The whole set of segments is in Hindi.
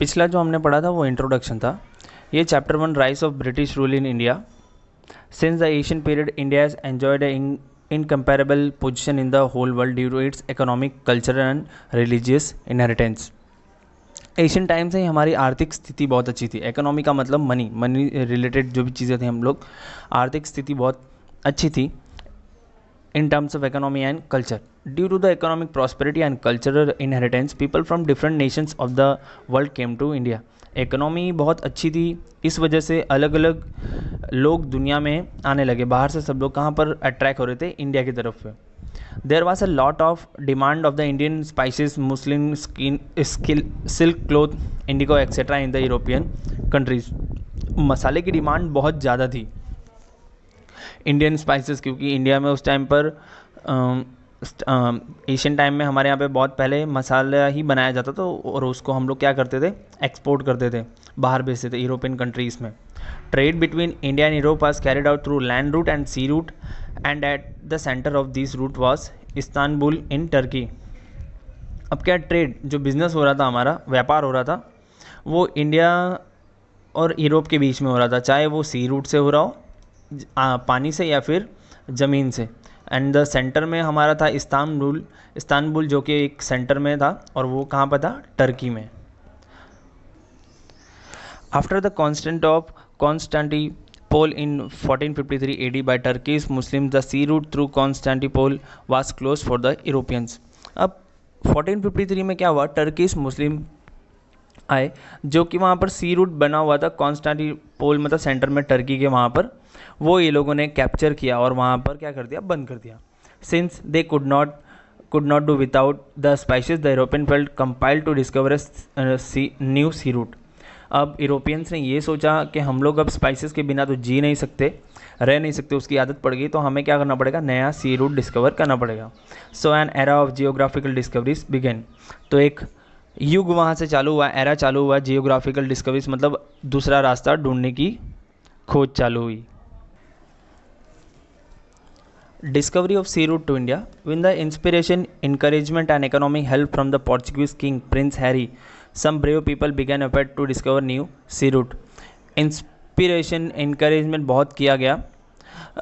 पिछला जो हमने पढ़ा था वो इंट्रोडक्शन था। ये chapter 1 rise of British rule in India. Since the Asian period India has enjoyed incomparable position in the whole world due to its economic, cultural and religious inheritance. Asian time से ही हमारी आर्थिक स्थिति बहुत अच्छी थी। इकोनॉमी का मतलब मनी रिलेटेड जो भी चीज़ें थी, हम लोग आर्थिक स्थिति बहुत अच्छी थी in terms of economy and culture. Due to the economic prosperity and cultural inheritance, people from different nations of the world came to India. Economy बहुत अच्छी थी, इस वजह से अलग अलग लोग दुनिया में आने लगे। बाहर से सब लोग कहाँ पर अट्रैक्ट हो रहे थे? इंडिया की तरफ पे। There was a lot of demand of the Indian spices, muslin silk cloth, indigo etcetera in the European countries. मसाले की डिमांड बहुत ज़्यादा थी, इंडियन स्पाइसेस, क्योंकि इंडिया में उस टाइम पर एशियन टाइम में हमारे यहाँ पे बहुत पहले मसाला ही बनाया जाता था, और उसको हम लोग क्या करते थे? एक्सपोर्ट करते थे, बाहर भेजते थे यूरोपियन कंट्रीज़ में। Trade between India and Europe was carried out through land route and sea route, and at the centre of this route was Istanbul in Turkey. अब क्या ट्रेड, जो बिज़नेस हो रहा था, हमारा व्यापार हो रहा था, वो इंडिया और यूरोप के बीच में हो रहा था, चाहे वो सी रूट से हो रहा हो, पानी से, या फिर ज़मीन से। एंड द सेंटर में हमारा था इस्तांबुल, जो कि एक सेंटर में था, और वो कहाँ पर था? टर्की में। After the Constantinople in 1453 AD by Turkish Muslim, the sea route through Constantinople was close for the Europeans. अब 1453 में क्या हुआ? टर्कीज मुस्लिम आए, जो कि वहाँ पर सी रूट बना हुआ था कॉन्स्टेंटिनोपल, मतलब सेंटर में टर्की के वहाँ पर, वो ये लोगों ने कैप्चर किया और वहाँ पर क्या कर दिया? बंद कर दिया। Since they could not do without the spices, the European felt compelled to discover new sea route. अब यूरोपियंस ने ये सोचा कि हम लोग अब स्पाइसेस के बिना तो जी नहीं सकते, रह नहीं सकते, उसकी आदत पड़ गई, तो हमें क्या करना पड़ेगा? नया सी रूट डिस्कवर करना पड़ेगा। So an era of geographical discoveries began. तो एक युग वहाँ से चालू हुआ, एरा चालू हुआ, जियोग्राफिकल डिस्कवरीज मतलब दूसरा रास्ता ढूंढने की खोज चालू हुई। Discovery of sea route to India. With the inspiration, encouragement and economic help from the Portuguese king Prince Harry, some brave people began effort to discover new sea route. Inspiration, encouragement बहुत किया गया।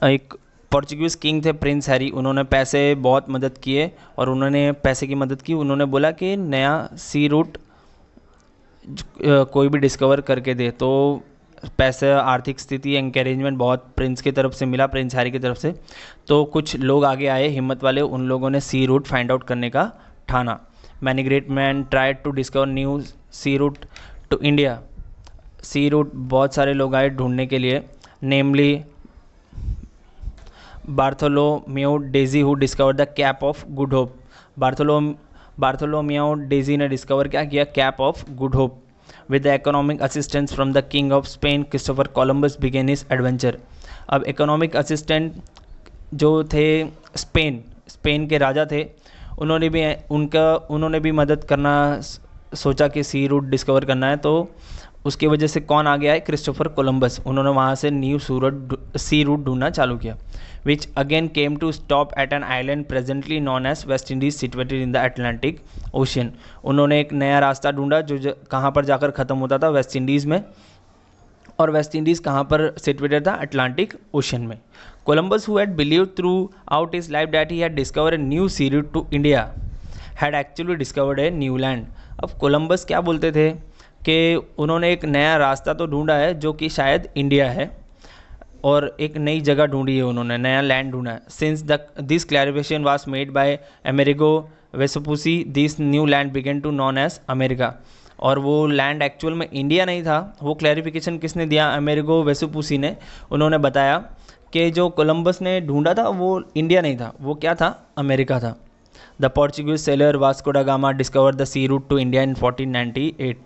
एक पोर्चुगीज़ किंग थे प्रिंस हैरी, उन्होंने पैसे बहुत मदद किए, और उन्होंने पैसे की मदद की, उन्होंने बोला कि नया सी रूट कोई भी डिस्कवर करके दे। तो पैसे, आर्थिक स्थिति, एनकरेजमेंट बहुत प्रिंस की तरफ से मिला, प्रिंस हैरी की तरफ से। तो कुछ लोग आगे आए, हिम्मत वाले, उन लोगों ने सी रूट फाइंड आउट करने का ठाना। Many great man tried to discover new sea route to India. Sea route बहुत सारे लोग आए ढूंढने के लिए, namely Bartholomeu Dias who discover the Cape of Good Hope. Bartholomeu Dias ने डिस्कवर क्या किया? Cape of Good Hope. With the economic assistance from the King of Spain, Christopher Columbus began his adventure. अब economic assistant जो थे स्पेन के राजा थे, उन्होंने भी मदद करना सोचा कि सी रूट डिस्कवर करना है, तो उसकी वजह से कौन आ गया है? Christopher Columbus. उन्होंने वहाँ से न्यू सी रूट ढूंढना चालू किया, which again came to stop at an island presently known as West Indies, situated in the Atlantic Ocean. उन्होंने एक नया रास्ता ढूंढा जो कहाँ पर जाकर ख़त्म होता था? वेस्ट इंडीज़ में। और वेस्ट इंडीज़ कहाँ पर सिचुएटेड था? अटलांटिक ओशियन में। Columbus, who had believe throughout his life that he had discover a new sea route to India, had actually discovered a new land. अब कोलंबस क्या बोलते थे कि उन्होंने एक नया रास्ता तो ढूंढा है जो कि शायद इंडिया है, और एक नई जगह ढूंढी है, उन्होंने नया लैंड ढूंढा है। Since this clarification was made by Amerigo Vespucci, this new land began to known as America. और वो लैंड एक्चुअल में इंडिया नहीं था, वो क्लैरिफिकेशन किसने दिया? अमेरिगो वेसुपुसी ने। उन्होंने बताया कि जो कोलंबस ने ढूंढा था वो इंडिया नहीं था, वो क्या था? अमेरिका था। The Portuguese sailor Vasco da Gama discover the sea route to India in 1498।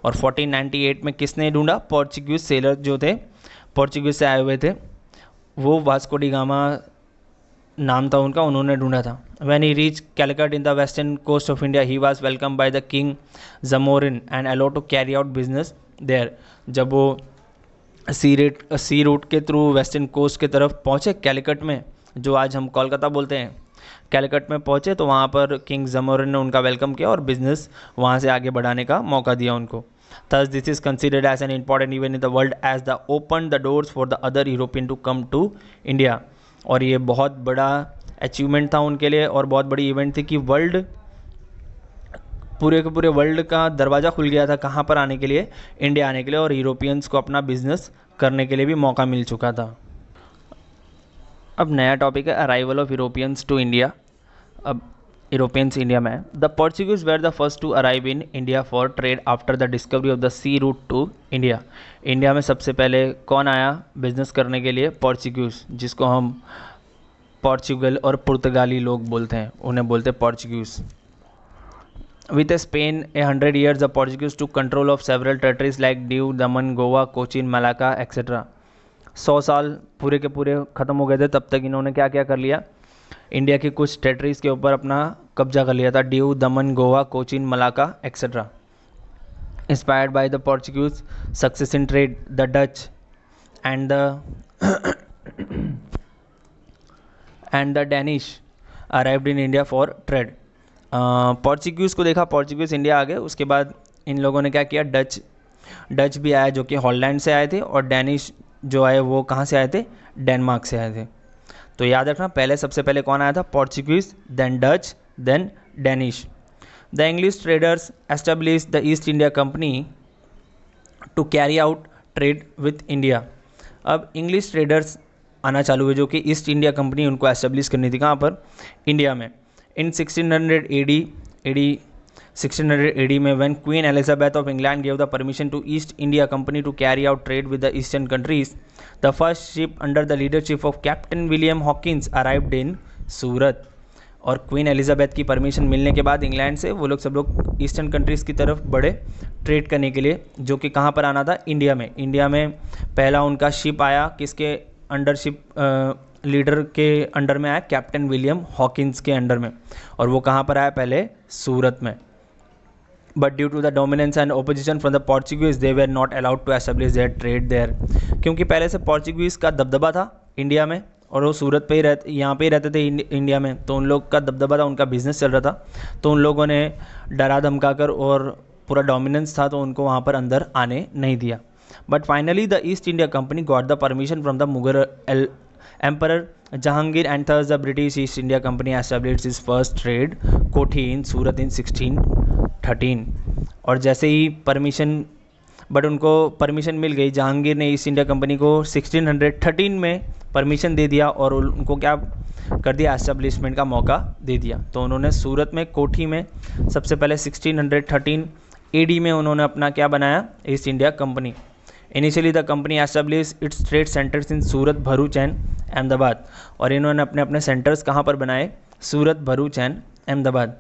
और 1498 में किसने ढूंढा? पोर्चुगीज सेलर जो थे, पोर्चुगीज से आए हुए थे, वो वास्को डी गामा नाम था उनका, उन्होंने ढूंढा था। When he reach Calicut in the western coast of India, he was welcome by the king Zamorin and allow to carry out business there. जब वो सी रूट के थ्रू वेस्टर्न कोस्ट की तरफ पहुँचे, कैलकट में, जो आज हम कोलकाता बोलते हैं, कैलकट में पहुँचे, तो वहाँ पर किंग जमोरिन ने उनका वेलकम किया और बिज़नेस वहाँ से आगे बढ़ाने का मौका दिया उनको। Thus, this is considered as an important event in the world as the opened the doors for the other European to come to India. और ये बहुत बड़ा अचीवमेंट था उनके लिए और बहुत बड़ी इवेंट थी कि वर्ल्ड पूरे के पूरे वर्ल्ड का दरवाज़ा खुल गया था कहाँ पर आने के लिए, इंडिया आने के लिए, और यूरोपियंस को अपना बिजनेस करने के लिए भी मौका मिल चुका था. अब नया टॉपिक है arrival of Europeans to India. अब यूरोपियंस इंडिया में है. The Portuguese were the first to arrive in India for trade after the discovery of the sea route to India. India में सबसे पहले कौन आया बिजनेस करने के लिए? पोर्चुगीज, जिसको हम पोर्चुगल और पुर्तगाली लोग बोलते हैं, उन्हें बोलते हैं Portuguese. With Spain 100 years, the Portuguese took control of several territories like Diu, Daman, Goa, Cochin, Malacca, etc. 100 साल पूरे के पूरे ख़त्म हो गए थे तब तक इन्होंने क्या क्या कर लिया? इंडिया की कुछ टेरिटरीज के ऊपर अपना कब्जा कर लिया था. Due, Daman, Goa, Cochin, Malacca etcetera. Inspired by the Portuguese success in trade, the Dutch and the Danish arrived in India for trade. Portuguese को देखा, पोर्चुगीज़ इंडिया आ गए. उसके बाद इन लोगों ने क्या किया? डच भी आए जो कि हॉलैंड से आए थे, और डेनिश जो आए वो कहाँ से आए थे? डेनमार्क से आए थे. तो याद रखना, पहले सबसे पहले कौन आया था? Portuguese, then Dutch, then Danish. The English traders establish the East India Company to carry out trade with India. अब इंग्लिश ट्रेडर्स आना चालू हुए जो कि ईस्ट इंडिया कंपनी उनको एस्टेब्लिश करनी थी. कहाँ पर? इंडिया में. In 1600 AD में when Queen Elizabeth of England gave the permission to East India Company to carry out trade with the eastern countries, the first ship under the leadership of Captain William Hawkins arrived in सूरत. और क्वीन एलिजाबेथ की परमिशन मिलने के बाद इंग्लैंड से वो लोग सब लोग ईस्टर्न कंट्रीज़ की तरफ बढ़े ट्रेड करने के लिए, जो कि कहाँ पर आना था? इंडिया में. इंडिया में पहला उनका शिप आया, किसके अंडर? शिप लीडर के अंडर में आया, कैप्टन विलियम हॉकिंस के अंडर में. और वो कहाँ पर आया? पहले सूरत में. But due to the dominance and opposition from the Portuguese they were not allowed to establish their trade there. क्योंकि पहले से पोर्चुगीज़ का दबदबा था इंडिया में, और वो सूरत पे ही यहाँ पे ही रहते थे इंडिया में, तो उन लोग का दबदबा था, उनका बिजनेस चल रहा था, तो उन लोगों ने डरा धमका कर और पूरा डोमिनेंस था तो उनको वहाँ पर अंदर आने नहीं दिया. But finally the East India company got the permission from the Mughal Emperor Jahangir, and thus the British East India Company established its first trade कोठी in सूरत in 1613. और जैसे ही उनको परमिशन मिल गई, जहांगीर ने ईस्ट इंडिया कंपनी को 1613 में परमिशन दे दिया और उनको क्या कर दिया? एस्टेब्लिशमेंट का मौका दे दिया. तो उन्होंने सूरत में, कोठी में सबसे पहले 1613 AD में उन्होंने अपना क्या बनाया? East India company. Initially the company establish it's trade centres in Surat, Bharuch and Ahmedabad. और इन्होंने अपने अपने सेंटर्स कहाँ पर बनाए? सूरत, भरूच एंड अहमदाबाद.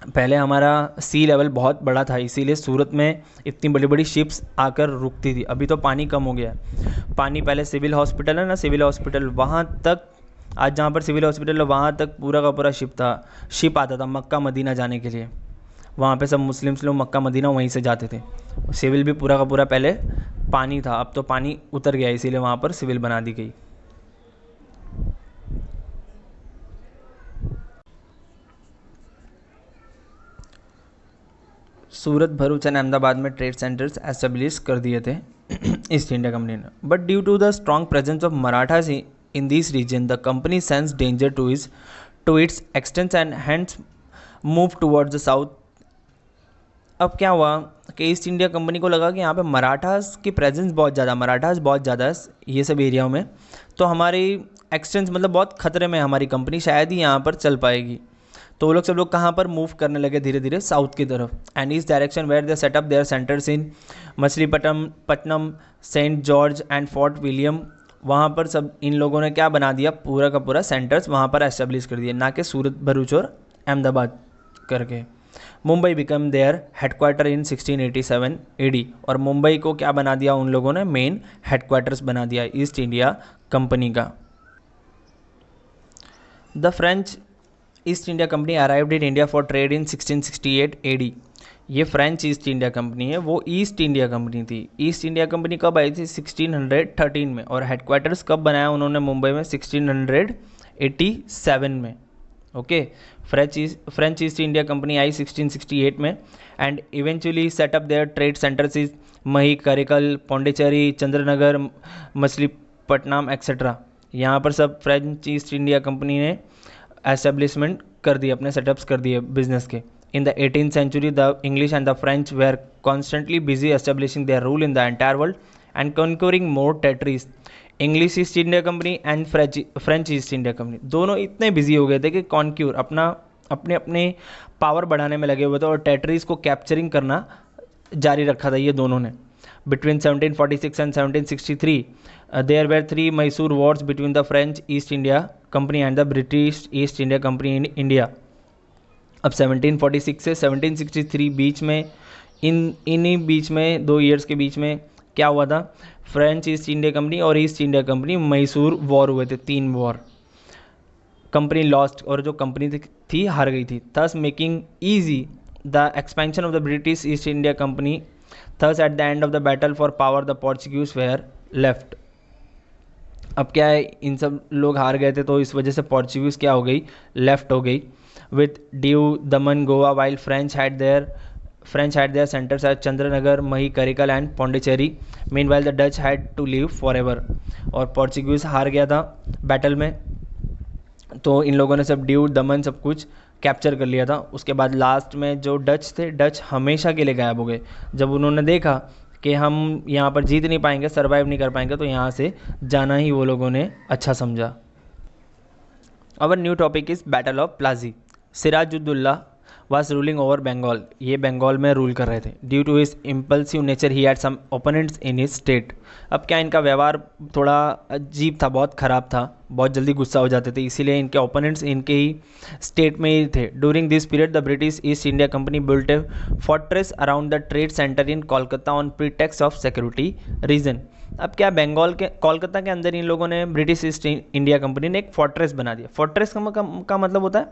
पहले हमारा सी लेवल बहुत बड़ा था, इसीलिए सूरत में इतनी बड़ी बड़ी शिप्स आकर रुकती थी. अभी तो पानी कम हो गया. पानी पहले सिविल हॉस्पिटल है ना, सिविल हॉस्पिटल, वहाँ तक, आज जहाँ पर सिविल हॉस्पिटल है वहाँ तक पूरा का पूरा शिप आता था मक्का मदीना जाने के लिए. वहाँ पे सब मुस्लिम्स लोग मक्का मदीना वहीं से जाते थे. सिविल भी पूरा का पूरा पहले पानी था, अब तो पानी उतर गया, इसीलिए वहाँ पर सिविल बना दी गई. सूरत, भरूच एंड अहमदाबाद में ट्रेड सेंटर्स एस्टेब्लिश कर दिए थे ईस्ट इंडिया कंपनी ने. But due to the strong presence of Marathas in this region the company sense danger to its existence and hence move towards the south. अब क्या हुआ कि ईस्ट इंडिया कंपनी को लगा कि यहाँ पे मराठास की प्रेजेंस बहुत ज़्यादा है ये सब एरियाओं में, तो हमारी एक्सटेंस मतलब बहुत खतरे में है हमारी कंपनी, शायद ही यहाँ पर चल पाएगी. तो वो लोग सब लोग कहाँ पर मूव करने लगे? धीरे धीरे साउथ की तरफ. एंड इस direction where they set up their centres in Machilipatnam, Saint George and Fort William. वहाँ पर सब इन लोगों ने क्या बना दिया? पूरा का पूरा सेंटर्स वहाँ पर एस्टेब्लिश कर दिए, ना कि सूरत, भरूच और अहमदाबाद करके. Mumbai become their headquarter in 1687 AD. और मुंबई को क्या बना दिया उन लोगों ने? मेन हेडक्वार्टर्स बना दिया ईस्ट इंडिया कंपनी का. The French East India company arrived in India for trade in 1668 AD. ये फ्रेंच ईस्ट इंडिया कंपनी है, वो ईस्ट इंडिया कंपनी थी. ईस्ट इंडिया कंपनी कब आई थी? 1613 में. और हेडक्वार्टर्स कब बनाया उन्होंने मुंबई में? 1687 में. Okay. French East India Company आई 1668 में and eventually set up their trade centres is Mahe, Karaikal, Pondicherry, Chandernagore, Machilipatnam et cetera. यहाँ पर सब फ्रेंच ईस्ट इंडिया कंपनी ने एस्टेब्लिशमेंट कर दिए, अपने सेटअप्स कर दिए बिजनेस के। In the 18th century the English and the French were constantly busy establishing their rule in the entire world and conquering more territories. English East India Company and French East India company दोनों इतने बिजी हो गए थे कि कॉन्क्यूर अपने अपने पावर बढ़ाने में लगे हुए थे और टेरिटरीज को कैप्चरिंग करना जारी रखा था ये दोनों ने। Between 1746 and 1763 there were 3 Mysore wars between the French East India Company and the British East India Company in India. अब 1746 से 1763 बीच में इन्हीं बीच में 2 ईयर्स के बीच में क्या हुआ था, फ्रेंच ईस्ट इंडिया कंपनी और east India company Mysore war हुए थे, 3 वॉर। कंपनी लॉस्ट और जो कंपनी थी हार गई थी, thus making easy the expansion of the British East India company. Thus at the end of the battle for power the Portuguese where left. अब क्या है, इन सब लोग हार गए थे तो इस वजह से पोर्चुगीज क्या हो गई, लेफ्ट हो गई with Diu, Daman, Goa, while French had their centers at Chandranagar, Mahi, Karikal and Pondicherry. Meanwhile, the Dutch had to leave forever. और पोर्चुगीज हार गया था बैटल में, तो इन लोगों ने सब ड्यू, दमन सब कुछ कैप्चर कर लिया था। उसके बाद लास्ट में जो डच थे, डच हमेशा के लिए गायब हो गए। जब उन्होंने देखा कि हम यहाँ पर जीत नहीं पाएंगे, सर्वाइव नहीं कर पाएंगे, तो यहाँ से जाना ही वो लोगों ने अच्छा समझा। Our new topic is battle of Plassey. Sirajuddaula was ruling over Bengal. ये बंगाल में रूल कर रहे थे। Due to his impulsive nature he had some opponents in his state. अब क्या, इनका व्यवहार थोड़ा अजीब था, बहुत ख़राब था, बहुत जल्दी गुस्सा हो जाते थे, इसीलिए इनके ओपोनेंट्स इनके ही स्टेट में ही थे। During this period the British East India Company built a fortress around the trade centre in Kolkata on pretext of security reason. अब क्या, बंगाल के कोलकाता के अंदर इन लोगों ने, ब्रिटिश ईस्ट इंडिया कंपनी ने एक फोर्ट्रेस बना दिया। फोर्ट्रेस का मतलब होता है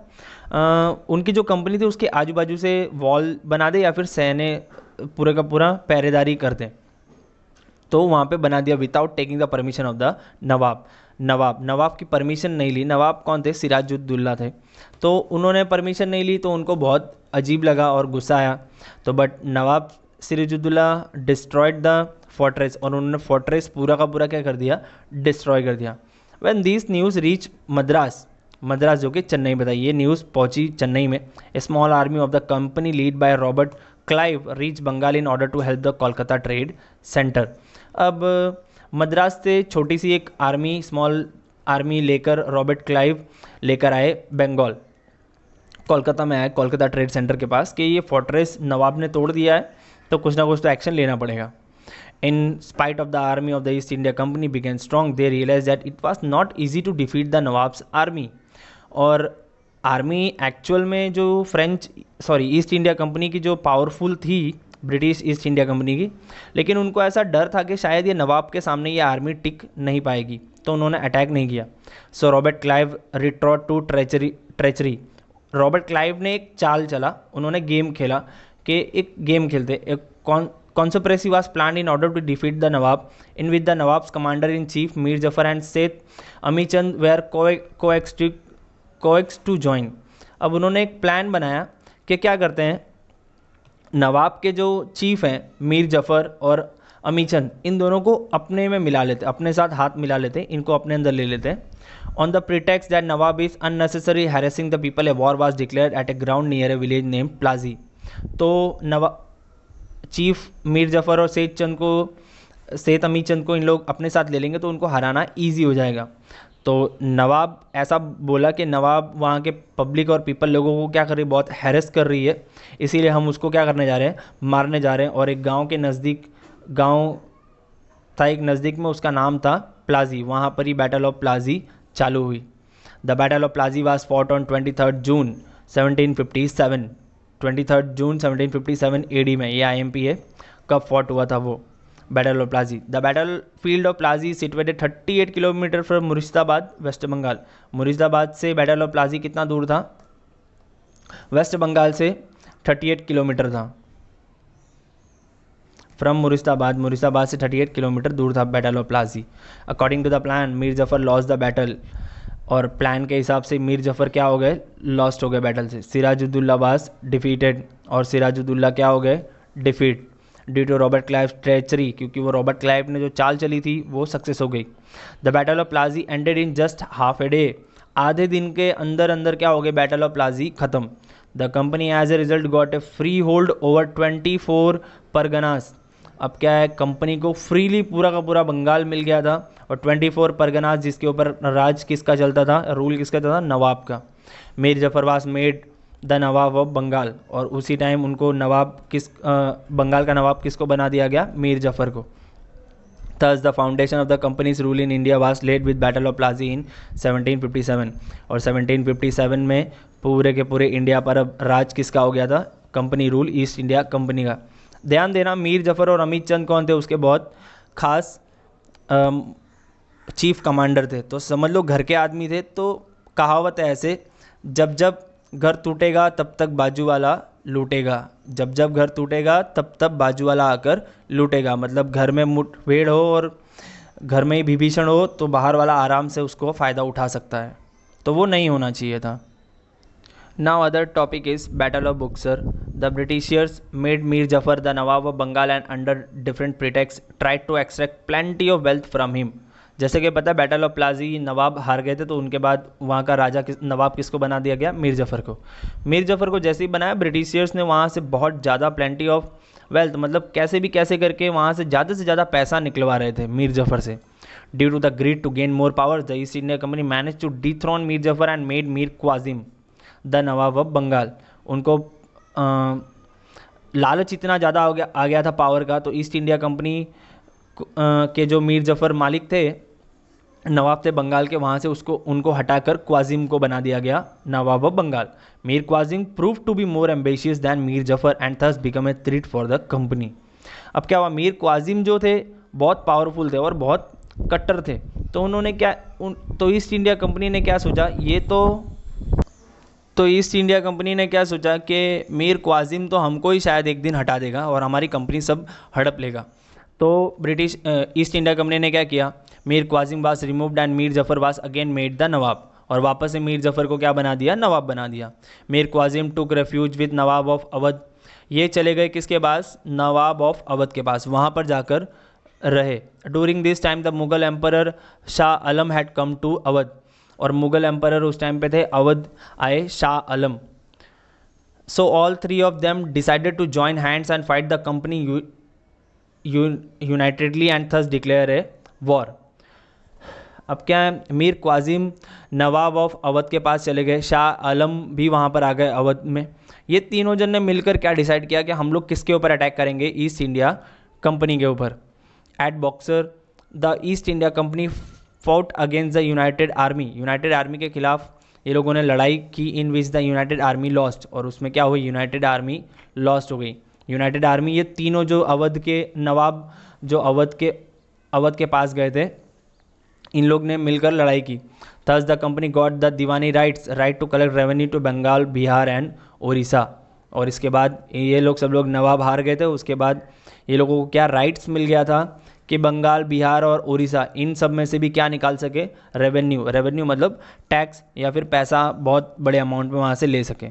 उनकी जो कंपनी थी उसके आजू बाजू से वॉल बना दे या फिर सैन्य पूरे का पूरा पहरेदारी कर दें, तो वहाँ पे बना दिया without taking the permission of the nawab. Nawab की परमिशन नहीं ली। नवाब कौन थे, सिराजुद्दौला थे। तो उन्होंने परमिशन नहीं ली तो उनको बहुत अजीब लगा और गुस्सा आया। तो but Nawab Sirajuddaulah destroyed the fortress, और उन्होंने फोर्ट्रेस पूरा का पूरा क्या कर दिया, डिस्ट्रॉय कर दिया। When this news reach Madras जो कि चेन्नई में था, ये न्यूज़ पहुंची चेन्नई में। A small army of the company lead by Robert Clive reach Bengal in order to help the Kolkata trade centre. अब मद्रास से छोटी सी एक आर्मी, स्मॉल आर्मी लेकर रॉबर्ट क्लाइव लेकर आए बंगाल, कोलकाता में आए, कोलकाता ट्रेड सेंटर के पास, कि ये फोर्ट्रेस नवाब ने तोड़ दिया है तो कुछ ना कुछ तो एक्शन लेना पड़ेगा। In spite of the army of the East India Company began strong, they realized that it was not easy to defeat the Nawab's army. और आर्मी एक्चुअल में जो ईस्ट इंडिया कंपनी की जो पावरफुल थी, ब्रिटिश ईस्ट इंडिया कंपनी की, लेकिन उनको ऐसा डर था कि शायद ये नवाब के सामने ये आर्मी टिक नहीं पाएगी, तो उन्होंने अटैक नहीं किया। So Robert Clive resorted to treachery. Robert Clive ने एक चाल चला, उन्होंने गेम खेला कि एक गेम खेलते, एक conspiracy was planned in order to defeat the Nawab, in which the Nawab's commander-in-chief Mir Jafar and Seth Amichand were coaxed to join. अब उन्होंने एक प्लान बनाया कि क्या करते हैं, नवाब के जो चीफ हैं मीर जफ़र और अमीचंद, इन दोनों को अपने में मिला लेते, अपने साथ हाथ मिला लेते, इनको अपने अंदर ले लेते हैं। On the pretext that nawab is unnecessary harassing the people, a war was declared at a ground near a village name Plassey. तो चीफ मीर जफ़र और सेठ अमीचंद को इन लोग अपने साथ ले लेंगे तो उनको हराना ईजी हो जाएगा। तो नवाब ऐसा बोला कि नवाब वहाँ के पब्लिक और पीपल लोगों को क्या कर रही है, बहुत हैरेस कर रही है, इसीलिए हम उसको क्या करने जा रहे हैं, मारने जा रहे हैं। और एक गांव के नज़दीक, गांव था एक नज़दीक में, उसका नाम था प्लाजी, वहाँ पर ही बैटल ऑफ प्लाजी चालू हुई। The battle of Plassey was fought on 23 June 1757। 23 June 1757 AD में, ये IMP है, कब फॉट हुआ था वो battle of Plassey. The battle field of Plassey situated 38 kilometre from Murshidabad, West Bengal. Murshidabad से बैटल ऑफ प्लाजी कितना दूर था, वेस्ट बंगाल से 38 किलोमीटर था। फ्रॉम मुर्शिदाबाद से 38 किलोमीटर दूर था battle of Plassey. According to the plan Mir Jafar lost the battle, और प्लान के हिसाब से मीर जफ़र क्या हो गए, लॉस्ट हो गए बैटल से। सिराजुद्दौला वाज डिफीटेड, और सिराजुद्दौला क्या हो गए, defeat due to Robert Clive treachery, क्योंकि वो रॉबर्ट क्लाइव ने जो चाल चली थी वो सक्सेस हो गई। The battle of Plassey ended in just half a day, आधे दिन के अंदर अंदर क्या हो गए, बैटल ऑफ प्लाजी खत्म। The company as a result got a free hold over 24 Parganas. अब क्या है, कंपनी को फ्रीली पूरा का पूरा बंगाल मिल गया था, और 24 परगनास जिसके ऊपर राज किसका चलता था, रूल किसका चलता था, नवाब का। Mir Jafar was made the Nawab of Bengal, और उसी टाइम उनको नवाब बंगाल का नवाब किसको बना दिया गया, मीर जफर को। Thus the foundation of the company's rule in India was laid with Battle of Plassey in 1757, और 1757 में पूरे के पूरे इंडिया पर अब राज किसका हो गया था, company rule, east India company का। ध्यान देना, मीर जफर और अमित चंद कौन थे, उसके बहुत खास चीफ कमांडर थे, तो समझ लो घर के आदमी थे। तो कहावत है ऐसे, जब जब घर टूटेगा तब तक बाजू वाला लूटेगा, जब जब घर टूटेगा तब तब बाजू वाला आकर लूटेगा। मतलब घर में मुठभेड़ हो और घर में ही विभीषण हो तो बाहर वाला आराम से उसको फ़ायदा उठा सकता है, तो वो नहीं होना चाहिए था। Now other topic is battle of Buxar. The Britishers made Mir Jafar the Nawab of Bengal and under different pretext tried to extract plenty of wealth from him. जैसे कि पता है बैटल ऑफ प्लाजी नवाब हार गए थे, तो उनके बाद वहाँ का राजा नवाब किसको बना दिया गया, मीर जफ़र को। मीर जफ़र को जैसे ही बनाया, ब्रिटिशियर्स ने वहाँ से बहुत ज़्यादा प्लेंटी ऑफ वेल्थ, मतलब कैसे भी कैसे करके वहाँ से ज़्यादा पैसा निकलवा रहे थे मीर जफ़र से। Due to the greed to gain more power, the East India Company manage to dethrone Mir Jafar and made Mir Qasim the Nawab of Bengal. उनको लालच इतना ज़्यादा आ गया था पावर का, तो ईस्ट इंडिया कंपनी के जो मीर जफ़र मालिक थे, नवाब थे बंगाल के, वहाँ से उनको हटाकर क्वाजिम को बना दिया गया nawab of Bengal. Mir Qasim prove to be more ambitious than Mir Jafar and thus become a threat for the company. अब क्या हुआ, मीर क्वाजिम जो थे बहुत पावरफुल थे और बहुत कट्टर थे, तो उन्होंने तो ईस्ट इंडिया कंपनी ने क्या सोचा, तो ईस्ट इंडिया कंपनी ने क्या सोचा कि मीर क्वाजिम तो हमको ही शायद एक दिन हटा देगा और हमारी कंपनी सब हड़प लेगा। तो ईस्ट इंडिया कंपनी ने क्या किया, Mir Qasim was removed and Mir Jafar was again made the nawab, और वापस से मीर जफ़र को क्या बना दिया, नवाब बना दिया। Mir Qasim took refuge with nawab of Awadh, ये चले गए किसके पास, नवाब ऑफ अवध के पास, वहाँ पर जाकर रहे। During this time the Mughal emperor Shah Alam had come to Awadh, और मुगल एम्परर उस टाइम पे थे, अवध आए Shah Alam. So all three of them decided to join hands and fight the company unitedly and thus declare a war. अब क्या है, मीर क्वाजिम नवाब ऑफ अवध के पास चले गए, शाह आलम भी वहाँ पर आ गए अवध में। ये तीनों जन ने मिलकर क्या डिसाइड किया कि हम लोग किसके ऊपर अटैक करेंगे, ईस्ट इंडिया कंपनी के ऊपर। At Buxar the East India Company fought against the united army के खिलाफ ये लोगों ने लड़ाई की, in which the united army lost, और उसमें क्या हुई, यूनाइटेड आर्मी लॉस्ट हो गई। यूनाइटेड आर्मी ये तीनों जो अवध के नवाब जो अवध के पास गए थे, इन लोग ने मिलकर लड़ाई की। Thus the company got the diwani right to collect revenue to Bengal, Bihar and Orissa. और इसके बाद ये लोग सब लोग नवाब हार गए थे, उसके बाद ये लोगों को क्या राइट्स मिल गया था कि बंगाल, बिहार और उड़ीसा इन सब में से भी क्या निकाल सके, रेवेन्यू मतलब टैक्स या फिर पैसा बहुत बड़े अमाउंट में वहाँ से ले सके।